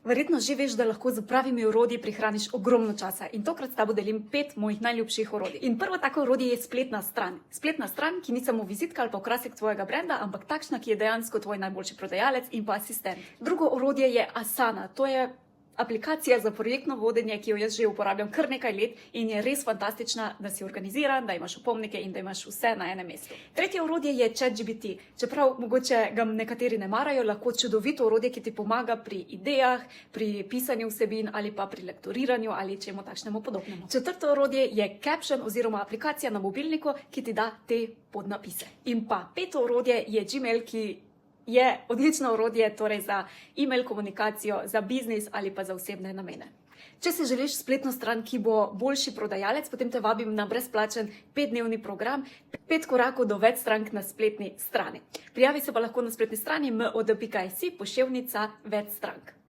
Verjetno že veš, da lahko z pravimi orodji prihraniš ogromno časa in tokrat s tabo delim 5 mojih najljubših orodij. In prvo tako orodje je spletna stran. Spletna stran, ki ni samo vizitka ali pa okrasek tvojega brenda, ampak takšna, ki je dejansko tvoj najboljši prodajalec in pa asistent. Drugo orodje je Asana. To je aplikacija za projektno vodenje, ki jo jaz že uporabljam kar nekaj let in je res fantastična, da si organiziran, da imaš opomnike in da imaš vse na enem mestu. Tretje orodje je ChatGPT. Čeprav mogoče ga nekateri ne marajo, lahko čudovito orodje, ki ti pomaga pri idejah, pri pisanju vsebin ali pa pri lektoriranju ali čemu takšnemu podobnemu. Četrto orodje je Caption oziroma aplikacija na mobilniku, ki ti da te podnapise. In pa peto orodje je Gmail, ki je odlično orodje torej za e-mail komunikacijo, za biznis ali pa za osebne namene. Če si želiš spletno stran, ki bo boljši prodajalec, potem te vabim na brezplačen 5-dnevni program, 5 korakov do več strank na spletni strani. Prijavi se pa lahko na spletni strani mod.si /več strank.